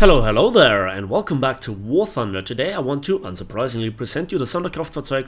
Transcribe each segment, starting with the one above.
Hello there, and welcome back to War Thunder. Today I want to, unsurprisingly, present you the Sonderkraftfahrzeug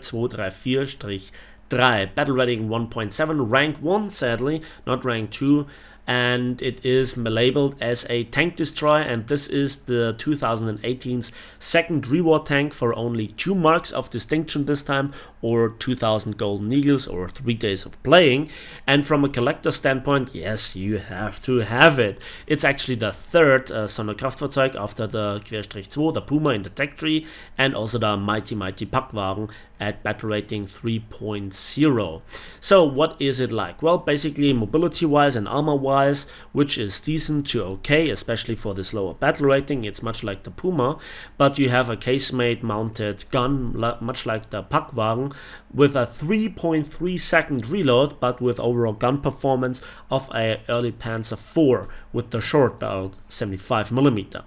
234-3, battle rating 1.7, rank 1 sadly, not rank 2, and it is labeled as a tank destroyer, and this is the 2018's second reward tank for only 2 marks of distinction this time, or 2000 golden eagles, or 3 days of playing. And from a collector standpoint, yes, you have to have it. It's actually the third Sonderkraftfahrzeug after the Kfz.2, the Puma in the tech tree, and also the mighty Packwagen at battle rating 3.0. So what is it like? Well, basically mobility wise and armor wise, which is decent to okay, especially for this lower battle rating. It's much like the Puma, but you have a casemate mounted gun, much like the Packwagen, with a 3.3 second reload, but with overall gun performance of a early Panzer IV with the short barrel 75mm.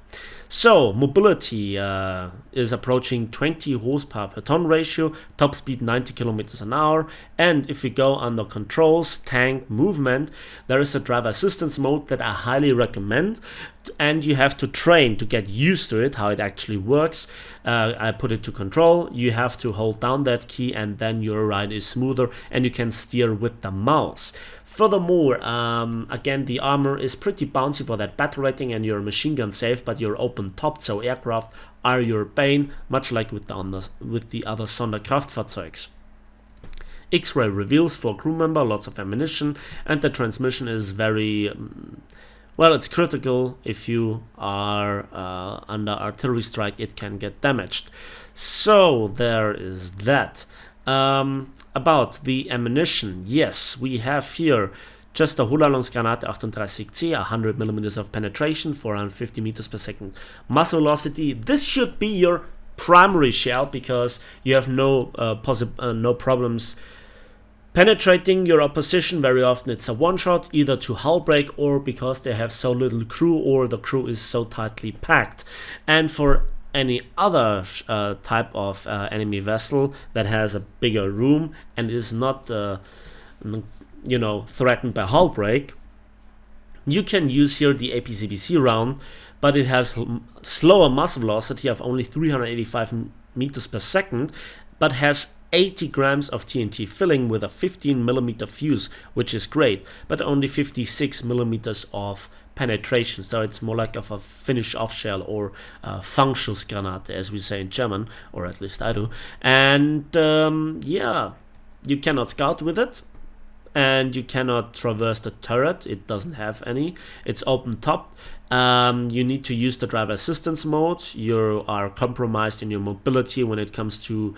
So mobility is approaching 20 horsepower per ton ratio, top speed 90 kilometers an hour, and if we go under controls, tank, movement, there is a driver assistance mode that I highly recommend, and you have to train to get used to it, how it actually works. I put it to control, you have to hold down that key and then your ride is smoother and you can steer with the mouse. Furthermore, again, the armor is pretty bouncy for that battle rating and you're machine gun safe, but you're open topped, so aircraft are your bane, much like with the other Sonderkraftfahrzeugs. X-ray reveals for crew member, lots of ammunition, and the transmission is very well, it's critical. If you are under artillery strike, it can get damaged. So there is that. About the ammunition, yes, we have here just a Hohlladungsgranate 38C, 100mm of penetration, 450 meters per second muzzle velocity. This should be your primary shell because you have no problems penetrating your opposition. Very often it's a one-shot, either to hull break or because they have so little crew or the crew is so tightly packed. And for any other type of enemy vessel that has a bigger room and is not threatened by hull break, you can use here the APCBC round, but it has slower muzzle velocity of only 385 meters per second, but has 80 grams of TNT filling with a 15mm fuse, which is great, but only 56mm of penetration, so it's more like of a finish off shell, or Fangschussgranate as we say in German, or at least I do. And yeah, you cannot scout with it, and you cannot traverse the turret, it doesn't have any, it's open top. You need to use the driver assistance mode. You are compromised in your mobility when it comes to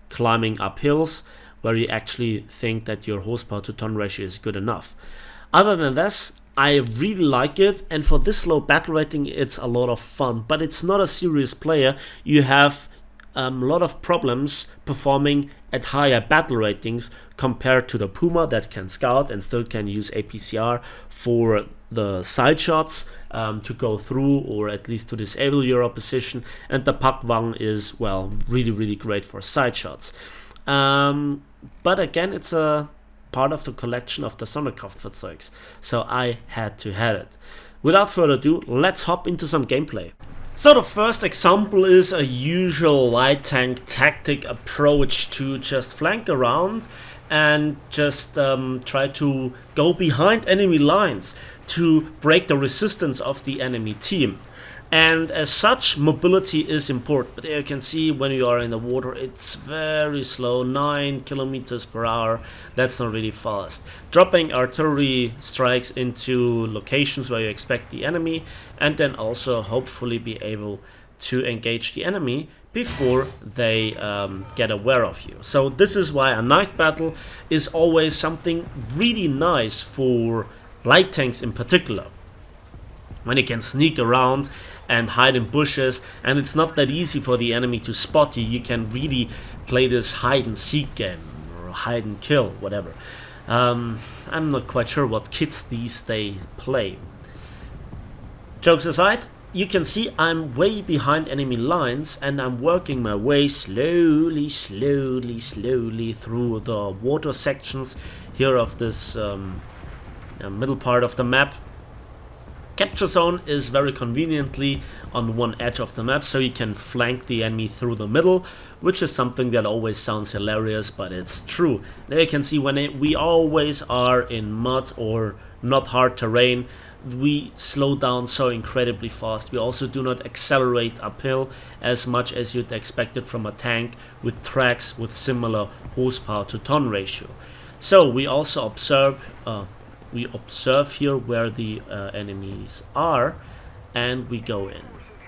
climbing up hills, where you actually think that your horsepower to ton ratio is good enough. Other than this, I really like it, and for this low battle rating it's a lot of fun, but it's not a serious player. You have a lot of problems performing at higher battle ratings compared to the Puma that can scout and still can use APCR for the side shots to go through or at least to disable your opposition, and the Packwagen is, well, really great for side shots. But again, it's a part of the collection of the Sonderkraftfahrzeugs, so I had to have it. Without further ado, let's hop into some gameplay. So the first example is a usual light tank tactic approach to just flank around and just try to go behind enemy lines to break the resistance of the enemy team. And as such, mobility is important, but you can see when you are in the water it's very slow, 9 kilometers per hour, that's not really fast. Dropping artillery strikes into locations where you expect the enemy, and then also hopefully be able to engage the enemy before they get aware of you. So this is why a night battle is always something really nice for light tanks in particular, when you can sneak around and hide in bushes, and it's not that easy for the enemy to spot you. You can really play this hide and seek game, or hide and kill, whatever. I'm not quite sure what kids these days play. Jokes aside, you can see I'm way behind enemy lines and I'm working my way slowly through the water sections here of this middle part of the map. Capture zone is very conveniently on one edge of the map, so you can flank the enemy through the middle, which is something that always sounds hilarious, but it's true. There you can see when we always are in mud or not hard terrain, we slow down so incredibly fast. We also do not accelerate uphill as much as you'd expect it from a tank with tracks with similar horsepower to ton ratio. So we also observe here where the enemies are, and we go in.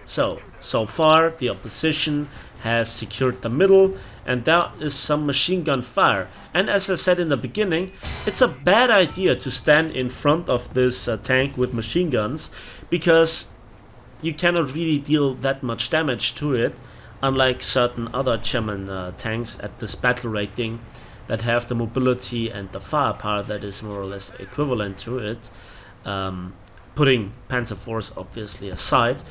So far the opposition has secured the middle, and there is some machine gun fire. And as I said in the beginning, it's a bad idea to stand in front of this tank with machine guns, because you cannot really deal that much damage to it, unlike certain other German tanks at this battle rating that have the mobility and the firepower that is more or less equivalent to it, putting Panzer Force obviously aside.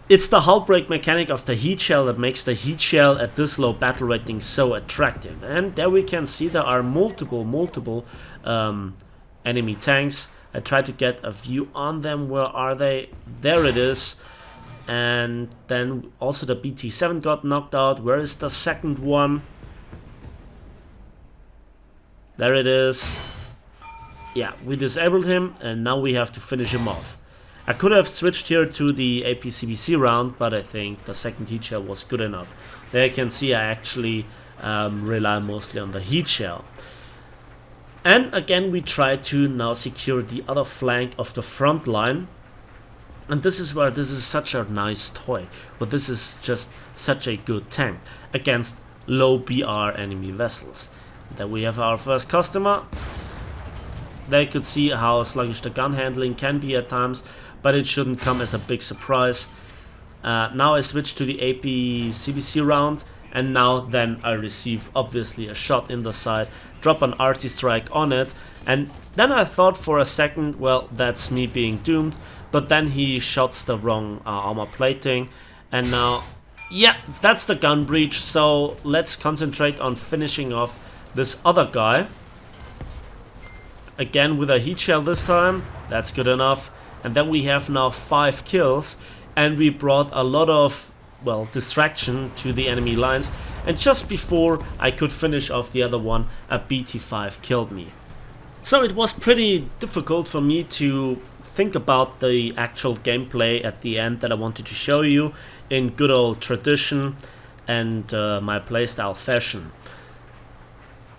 It's the hull break mechanic of the heat shell that makes the heat shell at this low battle rating so attractive. And there we can see there are multiple enemy tanks. I tried to get a view on them. Where are they? There it is. And then also the BT-7 got knocked out. Where is the second one? There it is. Yeah, we disabled him, and now we have to finish him off. I could have switched here to the APCBC round, but I think the second heat shell was good enough. There you can see I actually rely mostly on the heat shell. And again, we try to now secure the other flank of the front line. And this is where this is such a nice toy. But this is just such a good tank against low BR enemy vessels. Then we have our first customer. They could see how sluggish the gun handling can be at times, but it shouldn't come as a big surprise. Now I switch to the APCBC round, and now then I receive obviously a shot in the side, drop an RT strike on it, and then I thought for a second, well, that's me being doomed, but then he shots the wrong armor plating, and now, yeah, that's the gun breach. So let's concentrate on finishing off this other guy. Again with a heat shell this time, that's good enough. And then we have now 5 kills, and we brought a lot of, well, distraction to the enemy lines. And just before I could finish off the other one, a BT-5 killed me. So it was pretty difficult for me to think about the actual gameplay at the end that I wanted to show you in good old tradition and my playstyle fashion.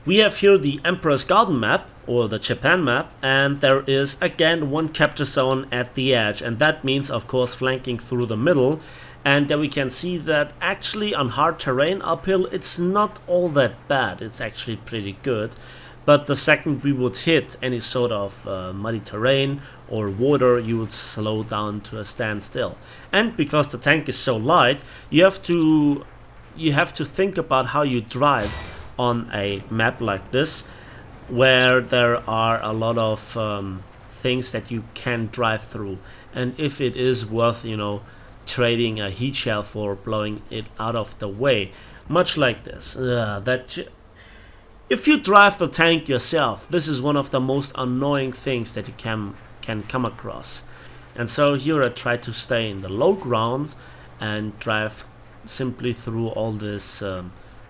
We have here the Emperor's Garden map, or the Japan map, and there is again one capture zone at the edge, and that means of course flanking through the middle. And then we can see that actually on hard terrain uphill it's not all that bad, it's actually pretty good. But the second we would hit any sort of muddy terrain or water, you would slow down to a standstill. And because the tank is so light, you have to think about how you drive on a map like this, where there are a lot of things that you can drive through, and if it is worth, you know, trading a heat shell for blowing it out of the way, much like this. If you drive the tank yourself, this is one of the most annoying things that you can come across. And so here I try to stay in the low ground and drive simply through all this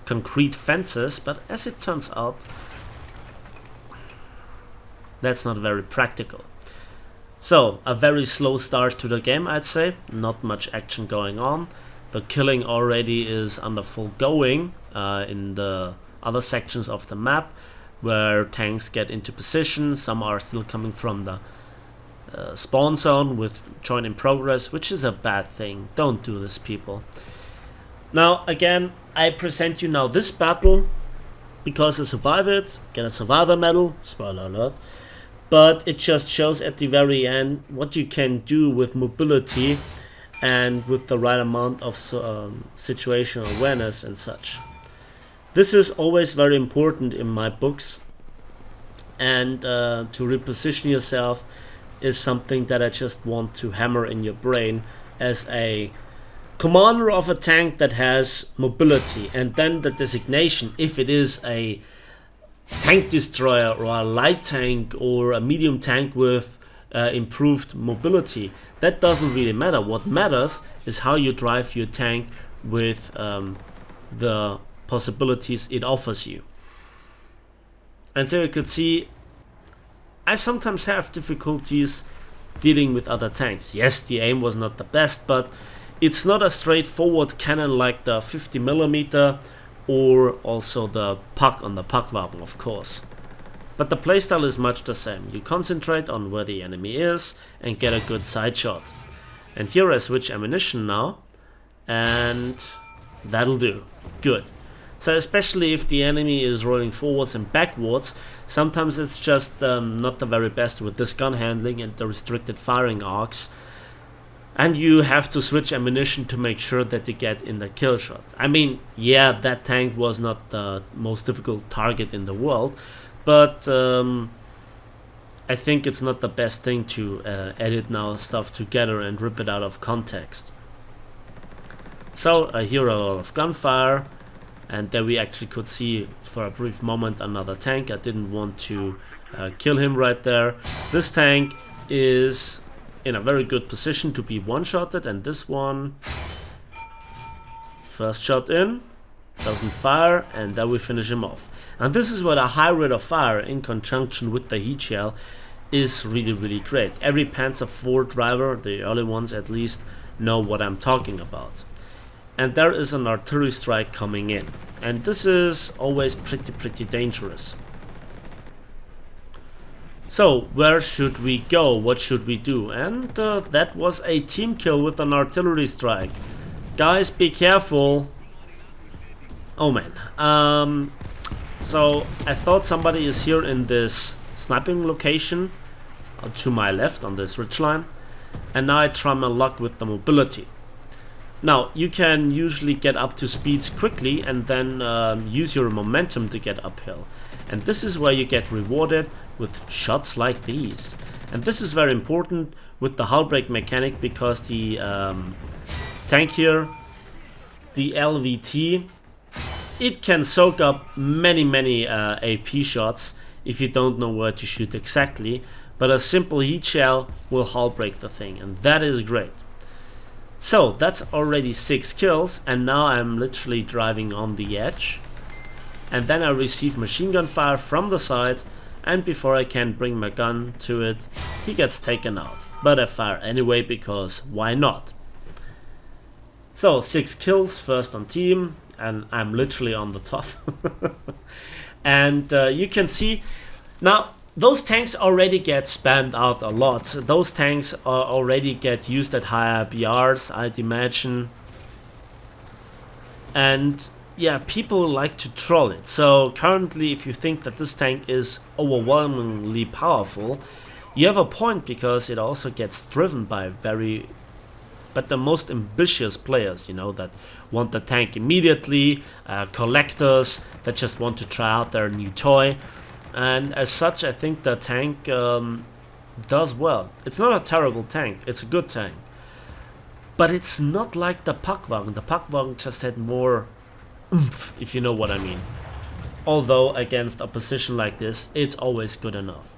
concrete fences, but as it turns out, that's not very practical. So a very slow start to the game, I'd say. Not much action going on. The killing already is under full going in the other sections of the map, where tanks get into position. Some are still coming from the spawn zone with join in progress, which is a bad thing. Don't do this, people. Now again, I present you now this battle because I survived it, get a survivor medal, spoiler alert, but it just shows at the very end what you can do with mobility and with the right amount of situational awareness and such. This is always very important in my books, and to reposition yourself is something that I just want to hammer in your brain as a commander of a tank that has mobility. And then the designation, if it is a tank destroyer or a light tank or a medium tank with improved mobility. That doesn't really matter. What matters is how you drive your tank with the possibilities it offers you. And so you could see I sometimes have difficulties dealing with other tanks. Yes, the aim was not the best, but it's not a straightforward cannon like the 50mm or also the puck on the Puckwagen, of course. But the playstyle is much the same. You concentrate on where the enemy is and get a good side shot. And here I switch ammunition now, and that'll do. Good. So especially if the enemy is rolling forwards and backwards, sometimes it's just not the very best with this gun handling and the restricted firing arcs. And you have to switch ammunition to make sure that you get in the kill shot. I mean, yeah, that tank was not the most difficult target in the world, but I think it's not the best thing to edit now stuff together and rip it out of context. So I hear a lot of gunfire, and there we actually could see for a brief moment another tank. I didn't want to kill him right there. This tank is in a very good position to be one-shotted, and this one, first shot in, doesn't fire, and then we finish him off. And this is where the high rate of fire in conjunction with the heat shell is really great. Every Panzer IV driver, the early ones at least, know what I'm talking about. And there is an artillery strike coming in, and this is always pretty dangerous. So where should we go? What should we do? And that was a team kill with an artillery strike. Guys, be careful. Oh man. So I thought somebody is here in this sniping location to my left on this ridgeline, and now I try my luck with the mobility. Now you can usually get up to speeds quickly and then use your momentum to get uphill, and this is where you get rewarded with shots like these. And this is very important with the hull brake mechanic, because the tank here, the LVT, it can soak up many AP shots if you don't know where to shoot exactly, but a simple heat shell will hull brake the thing, and that is great. So that's already 6 kills, and now I'm literally driving on the edge, and then I receive machine gun fire from the side, and before I can bring my gun to it, he gets taken out. But I fire anyway, because why not? So 6 kills, first on team, and I'm literally on the top. And you can see now those tanks already get spammed out a lot. Those tanks already get used at higher BRs, I'd imagine. And yeah, people like to troll it. So currently, if you think that this tank is overwhelmingly powerful, you have a point, because it also gets driven by the most ambitious players, you know, that want the tank immediately, collectors that just want to try out their new toy. And as such, I think the tank does well. It's not a terrible tank, it's a good tank. But it's not like the Puckwagen. The Puckwagen just had more oomph, if you know what I mean. Although against a position like this, it's always good enough.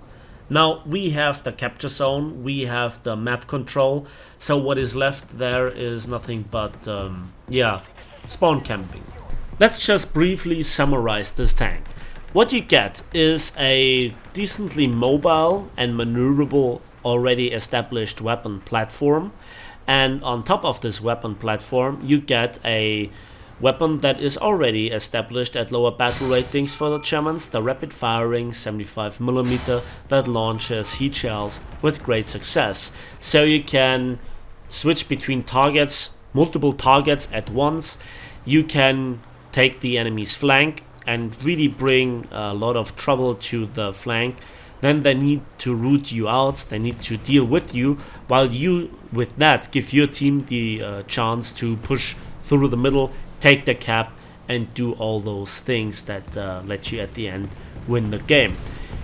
Now we have the capture zone, we have the map control, so what is left there is nothing but, yeah, spawn camping. Let's just briefly summarize this tank. What you get is a decently mobile and maneuverable, already established weapon platform, and on top of this weapon platform you get a weapon that is already established at lower battle ratings for the Germans, the rapid firing 75mm that launches heat shells with great success. So you can switch between targets, multiple targets at once. You can take the enemy's flank and really bring a lot of trouble to the flank. Then they need to root you out, they need to deal with you, while you, with that, give your team the chance to push through the middle, take the cap, and do all those things that let you at the end win the game.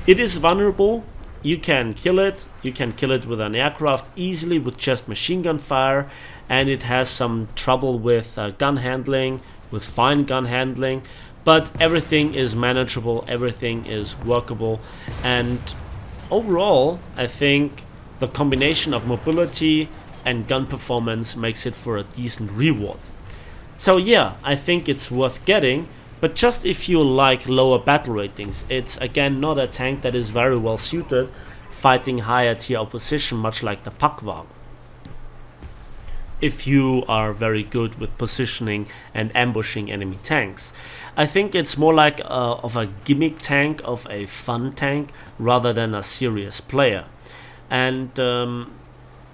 It is vulnerable, you can kill it with an aircraft easily with just machine gun fire, and it has some trouble with gun handling, with fine gun handling, but everything is manageable, everything is workable, and overall I think the combination of mobility and gun performance makes it for a decent reward. So yeah, I think it's worth getting, but just if you like lower battle ratings. It's again not a tank that is very well suited fighting higher tier opposition, much like the Pakwa. If you are very good with positioning and ambushing enemy tanks, I think it's more like of a gimmick tank, of a fun tank, rather than a serious player. And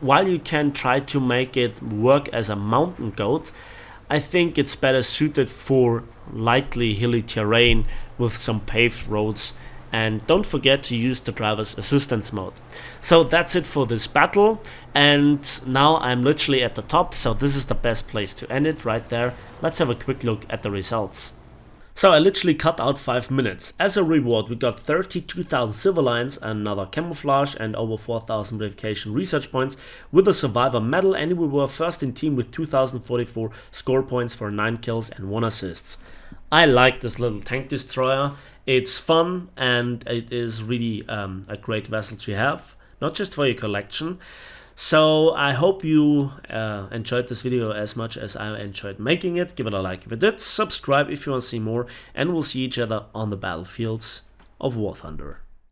while you can try to make it work as a mountain goat, I think it's better suited for lightly hilly terrain with some paved roads. And don't forget to use the driver's assistance mode. So that's it for this battle, and now I'm literally at the top, so this is the best place to end it right there. Let's have a quick look at the results. So I literally cut out 5 minutes. As a reward we got 32,000 silver lines, another camouflage and over 4,000 verification research points with a survivor medal, and we were first in team with 2,044 score points for 9 kills and 1 assist. I like this little tank destroyer. It's fun and it is really a great vessel to have, not just for your collection. So I hope you enjoyed this video as much as I enjoyed making it. Give it a like if you did, subscribe if you want to see more, and we'll see each other on the battlefields of War Thunder.